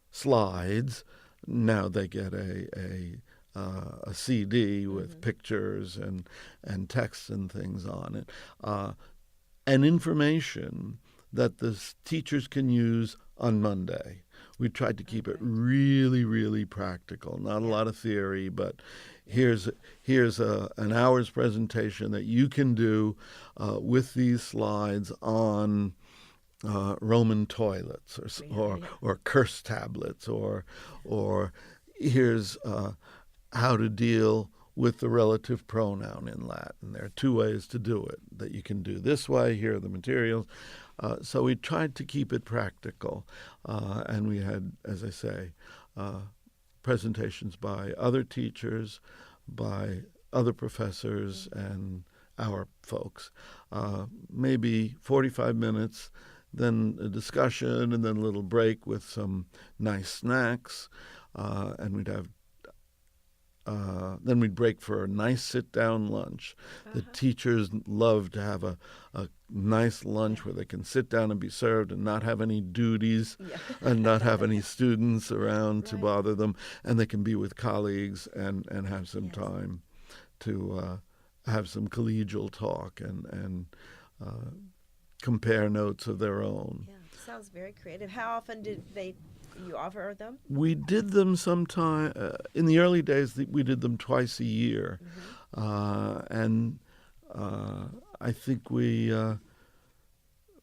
slides. Now they get a CD with pictures and text and things on it, and information that the teachers can use on Monday. We tried to keep it really, really practical. Not a lot of theory, but here's an hour's presentation that you can do with these slides on Roman toilets or curse tablets or here's how to deal with the relative pronoun in Latin. There are 2 ways to do it, that you can do this way. Here are the materials. So we tried to keep it practical. And we had, as I say, presentations by other teachers, by other professors, and our folks. Maybe 45 minutes, then a discussion, and then a little break with some nice snacks. And we'd have then we'd break for a nice sit-down lunch. The teachers love to have a nice lunch where they can sit down and be served and not have any duties and not have any students around to bother them, and they can be with colleagues and have some time to have some collegial talk and compare notes of their own. Yeah, sounds very creative. How often did you offer them? We did them sometime in the early days. We did them twice a year, and I think we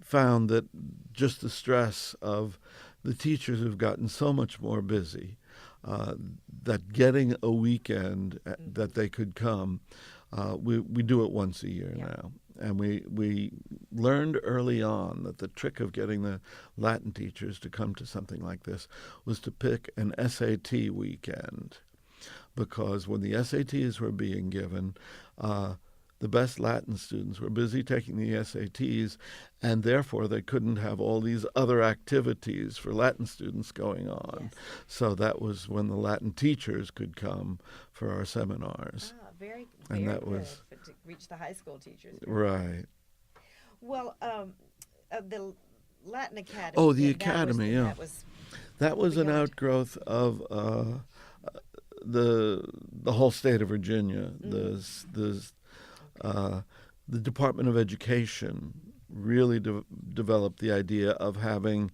found that just the stress of the teachers have gotten so much more busy that getting a weekend that they could come. We do it once a year now. And we learned early on that the trick of getting the Latin teachers to come to something like this was to pick an SAT weekend, because when the SATs were being given, the best Latin students were busy taking the SATs, and therefore they couldn't have all these other activities for Latin students going on. So that was when the Latin teachers could come for our seminars. Very and that good was to reach the high school teachers. Right. Well, the Latin Academy. Oh, the Academy, that was an beyond. outgrowth of the whole state of Virginia. The Department of Education really developed the idea of having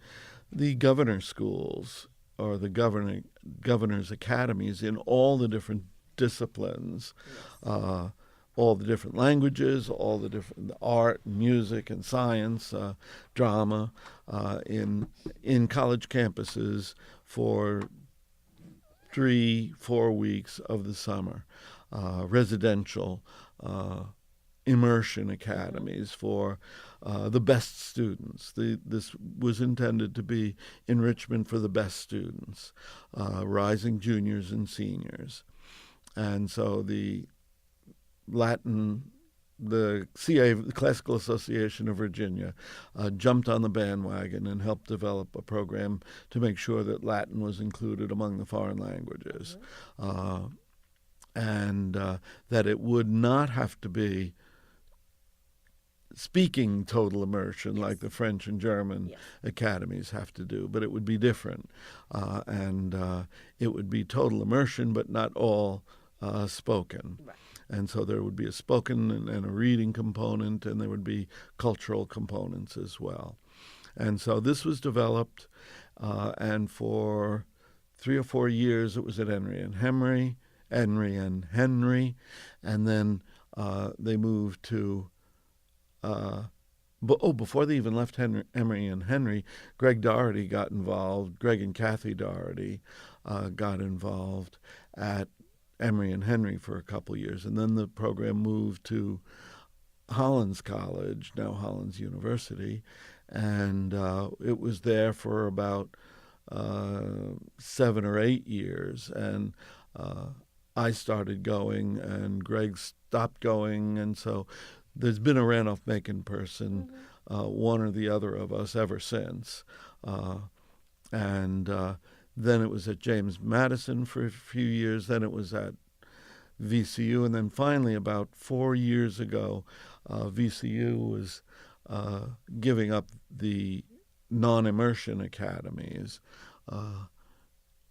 the governor schools or the governor's academies in all the different disciplines, all the different languages, all the different art, music, and science, drama, in college campuses for 3-4 weeks of the summer, residential immersion academies for the best students. This was intended to be enrichment for the best students, rising juniors and seniors. And so the CA, the Classical Association of Virginia, jumped on the bandwagon and helped develop a program to make sure that Latin was included among the foreign languages, and that it would not have to be speaking total immersion like the French and German academies have to do, but it would be different, and it would be total immersion, but not all spoken. Right. And so there would be a spoken and a reading component, and there would be cultural components as well. And so this was developed, and for 3 or 4 years it was at Henry and Henry, and then they moved to, before they even left Emory and Henry, Greg Doherty got involved, Greg and Kathy Doherty got involved at Emory and Henry for a couple years, and then the program moved to Hollins College, now Hollins University, and it was there for about 7 or 8 years, and I started going, and Greg stopped going, and so there's been a Randolph-Macon person, one or the other of us, ever since, and then it was at James Madison for a few years. Then it was at VCU. And then finally, about 4 years ago, VCU was giving up the non-immersion academies.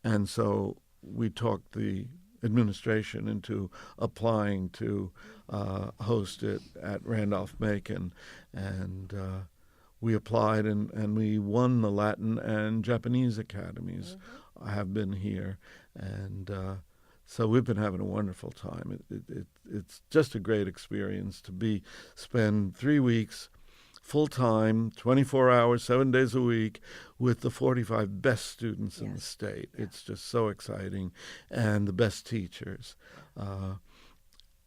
And so we talked the administration into applying to host it at Randolph-Macon. And we applied, and we won the Latin and Japanese academies. I have been here, and so we've been having a wonderful time. It's just a great experience to spend 3 weeks full-time, 24 hours, 7 days a week, with the 45 best students in the state. It's just so exciting, and the best teachers.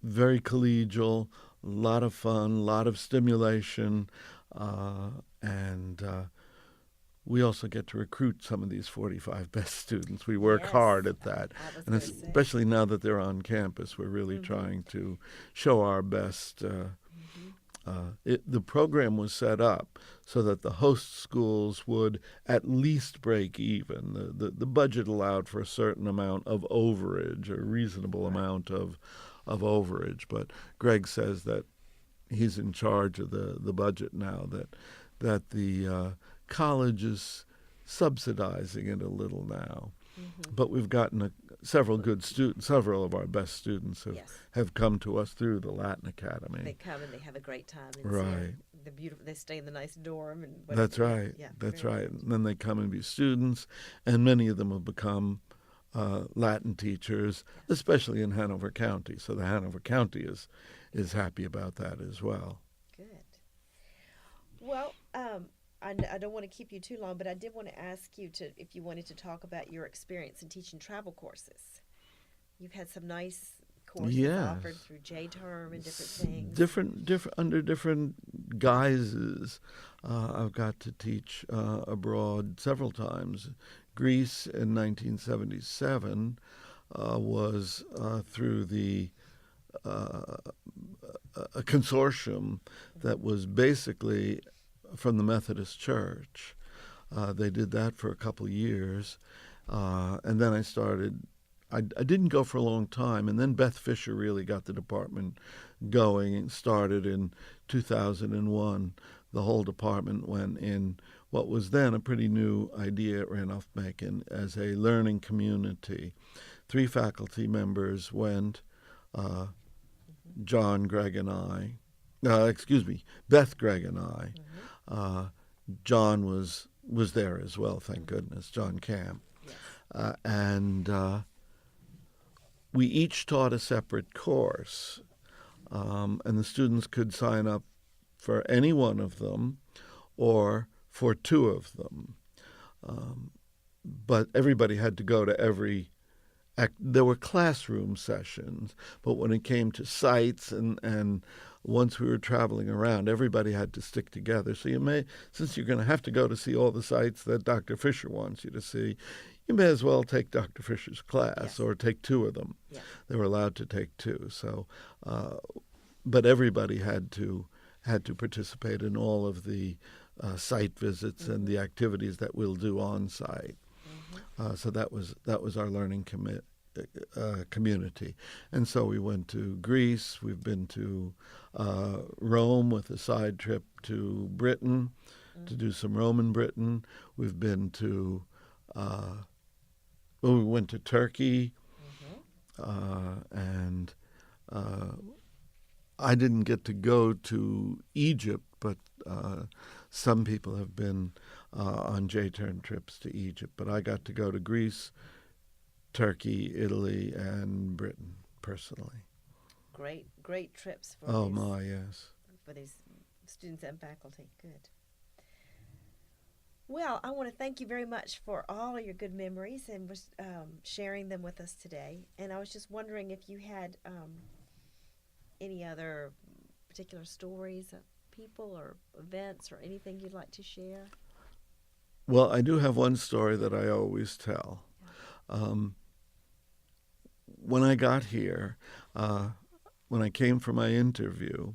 Very collegial, a lot of fun, a lot of stimulation, and we also get to recruit some of these 45 best students. We work hard at that. And especially now that they're on campus, we're really trying to show our best The program was set up so that the host schools would at least break even. The budget allowed for a certain amount of overage, a reasonable amount of overage. But Greg says that he's in charge of the budget now, that the college is subsidizing it a little now. Mm-hmm. But we've gotten several good students. Several of our best students have come to us through the Latin Academy. They come and they have a great time. And right. The beautiful. They stay in the nice dorm and whatever. That's right. Yeah, that's right. And then they come and be students, and many of them have become Latin teachers, especially in Hanover County. So the Hanover County is happy about that as well. Good. Well, I don't want to keep you too long, but I did want to ask you if you wanted to talk about your experience in teaching travel courses. You've had some nice courses offered through J-Term and different things. Different under different guises. I've got to teach abroad several times. Greece in 1977 was through a consortium that was basically from the Methodist Church. They did that for a couple of years. And then I didn't go for a long time, and then Beth Fisher really got the department going and started in 2001. The whole department went in what was then a pretty new idea at Randolph-Macon as a learning community. 3 faculty members went, John, Greg, and I. Beth, Greg, and I. Mm-hmm. John was there as well, thank goodness, John Camp. Yes. And we each taught a separate course, and the students could sign up for any one of them or for 2 of them. But everybody had to go to every there were classroom sessions, but when it came to sites and once we were traveling around, everybody had to stick together. So since you're going to have to go to see all the sites that Dr. Fisher wants you to see, you may as well take Dr. Fisher's class or take 2 of them. Yes. They were allowed to take 2. So, but everybody had to participate in all of the site visits and the activities that we'll do on site. So that was our learning community. And so we went to Greece. We've been to Rome with a side trip to Britain to do some Roman Britain. We've been to we went to Turkey, and I didn't get to go to Egypt, but some people have been on J-Turn trips to Egypt. But I got to go to Greece, Turkey, Italy, and Britain personally. Great trips for for these students and faculty. Good. Well, I want to thank you very much for all of your good memories and sharing them with us today. And I was just wondering if you had any other particular stories of people or events or anything you'd like to share. Well, I do have one story that I always tell. When I got here, when I came for my interview,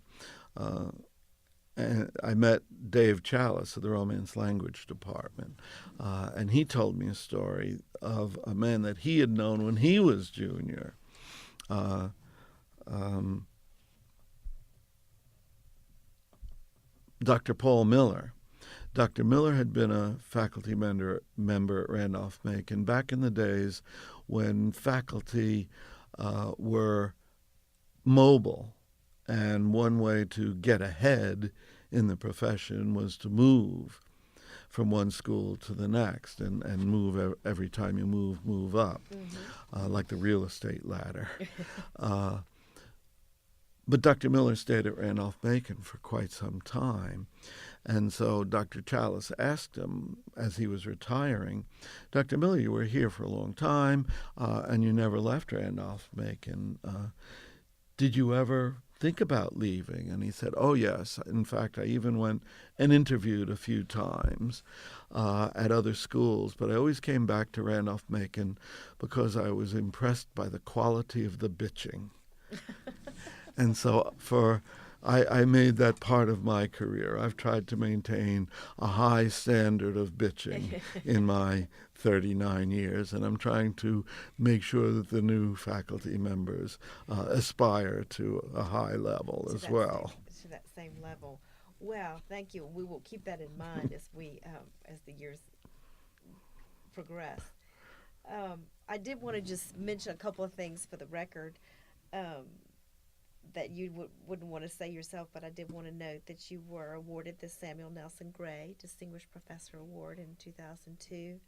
and I met Dave Chalice of the Romance Language Department, and he told me a story of a man that he had known when he was junior. Dr. Paul Miller. Dr. Miller had been a faculty member at Randolph-Macon back in the days when faculty were mobile, and one way to get ahead in the profession was to move from one school to the next and move every time you move up, like the real estate ladder. But Dr. Miller stayed at Randolph-Macon for quite some time. And so Dr. Chalice asked him as he was retiring, Dr. Miller, you were here for a long time, and you never left Randolph-Macon. Did you ever think about leaving? And he said, oh, yes. In fact, I even went and interviewed a few times at other schools, but I always came back to Randolph-Macon because I was impressed by the quality of the bitching. And so for I made that part of my career. I've tried to maintain a high standard of bitching in my 39 years, and I'm trying to make sure that the new faculty members aspire to a high level as well. To that same level. Well, thank you. We will keep that in mind as as the years progress. I did want to just mention a couple of things for the record that you wouldn't want to say yourself, but I did want to note that you were awarded the Samuel Nelson Gray Distinguished Professor Award in 2002,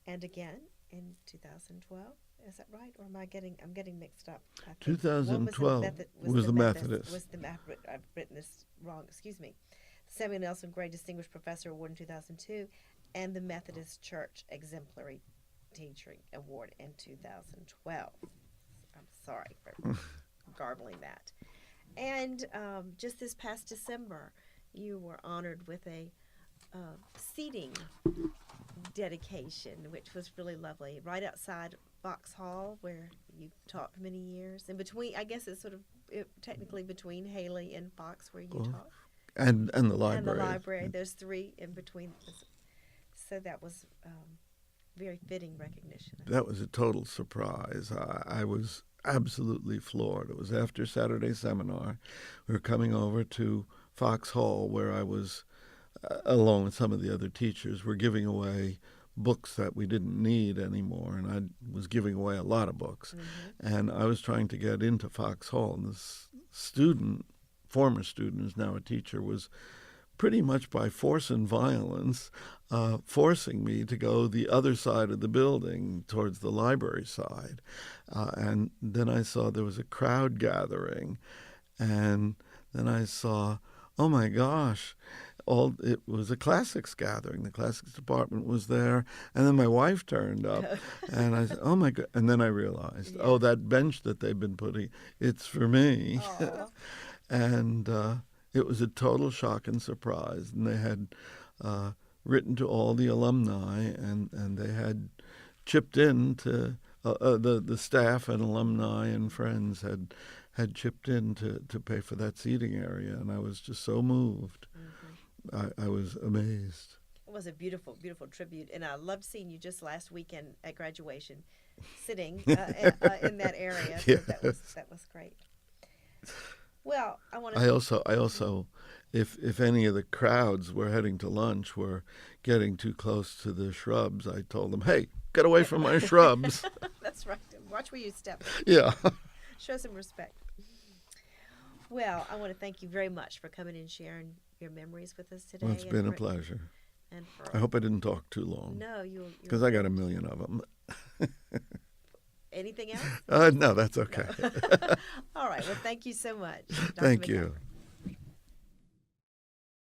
and again in 2012. Is that right, or I'm getting mixed up? 2012 was the Methodist. I've written this wrong. Excuse me. Samuel Nelson Gray Distinguished Professor Award in 2002, and the Methodist Church Exemplary Teaching Award in 2012. I'm sorry for garbling that. And just this past December, you were honored with a seating dedication, which was really lovely, right outside Fox Hall, where you taught for many years. In between, I guess it's technically between Haley and Fox, where you taught. And the library. And the library. There's three in between. So that was very fitting recognition. That was a total surprise. I was absolutely floored. It was after Saturday seminar. We were coming over to Fox Hall, where I was, along with some of the other teachers, were giving away books that we didn't need anymore, and I was giving away a lot of books. Mm-hmm. And I was trying to get into Fox Hall, and this former student who's now a teacher, was pretty much by force and violence forcing me to go the other side of the building towards the library side. And then I saw there was a crowd gathering, and then I saw, oh my gosh, it was a classics gathering. The classics department was there, and then my wife turned up, and I said, "Oh my God!" And then I realized, oh, that bench that they've been putting, it's for me. And it was a total shock and surprise. And they had written to all the alumni, and they had chipped in to the staff and alumni and friends had chipped in to pay for that seating area, and I was just so moved. Mm-hmm. I was amazed. It was a beautiful, beautiful tribute, and I loved seeing you just last weekend at graduation, sitting in that area. So Yes. that was great. Well, I also, if any of the crowds were heading to lunch were getting too close to the shrubs, I told them, "Hey, get away from my shrubs." That's right. Watch where you step. Yeah. Show some respect. Well, I want to thank you very much for coming and sharing your memories with us today. Well, it's been a pleasure. I hope I didn't talk too long. No, because I got a million of them. Anything else? No, that's okay. No. All right. Well, thank you so much, Dr. Thank McCaffrey. you.